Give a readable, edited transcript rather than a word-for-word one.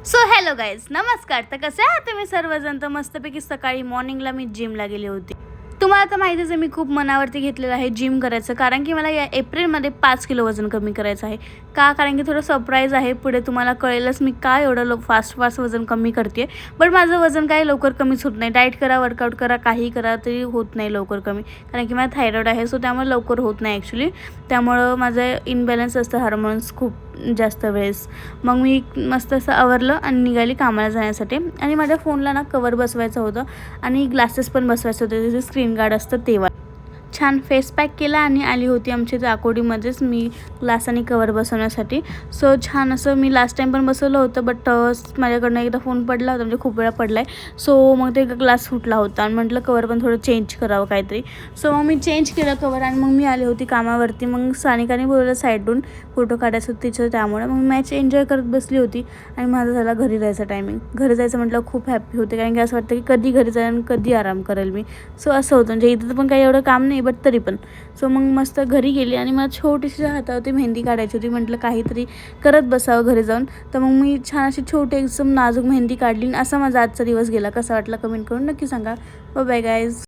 So hello guys, नमस्कार. तर कसे आहात तुम्ही सर्वजण? तर मस्तपैकी सकाळी मॉर्निंगला मी जिमला गेले होते. तुम्हाला तर माहितीच आहे मी खूप मनावरती घेतलेलं आहे जिम करायचं, कारण की मला या एप्रिलमध्ये 5 किलो वजन कमी करायचं आहे. कारण की थोडं सरप्राईज आहे, पुढे तुम्हाला कळेलच मी का एवढं फास्ट वजन कमी करते. बट माझं वजन काही लवकर कमीच होत नाही. डाएट करा, वर्कआउट करा, काही करा तरी होत नाही लवकर कमी, कारण की मला थायरॉईड आहे. सो त्यामुळे लवकर होत नाही ॲक्च्युली. त्यामुळं माझं इनबॅलन्स असतं हार्मोन्स खूप जास्त वेळेस. मग मी मस्त असं आवरलं आणि निघाली कामाला जाण्यासाठी. आणि माझ्या फोनला ना कवर बसवायचं होतं आणि ग्लासेस पण बसवायचं होते, जसे स्क्रीन गार्ड असतं तेव्हा. छान फेस पॅक केला आणि आली होती आमच्या इथे अकोडीमध्येच मी ग्लास आणि कवर बसवण्यासाठी. सो छान असं मी लास्ट टाईम पण बसवलं होतं, बट माझ्याकडनं एकदा फोन पडला होता, म्हणजे खूप वेळा पडला आहे. सो मग ते ग्लास फुटला होता आणि म्हटलं कवर पण थोडं चेंज करावं काहीतरी. सो मग मी चेंज केलं कवर आणि मग मी आली होती कामावरती. मग सानिकाने बोलवलं साईडून, फोटो काढायचं होतं तिचं, त्यामुळे मग मॅच एन्जॉय करत बसली होती. आणि माझं झाला घरी जायचं टायमिंग. घरी जायचं म्हटलं खूप हॅप्पी होते, कारण की असं वाटतं की कधी घरी जाईल आणि कधी आराम करेल मी. सो असं होतं, म्हणजे इथं पण काही एवढं काम नाही, बट तरी पण. सो मग मस्त घरी गेली आणि मला छोटीशी हातावरती मेहंदी काढायची होती. म्हटलं काहीतरी करत बसावं घरी जाऊन. तर मग मी छान अशी छोटी एकदम नाजूक मेहंदी काढली. असा माझा आजचा दिवस गेला. कसा वाटला कमेंट करून नक्की सांगा. Bye bye guys.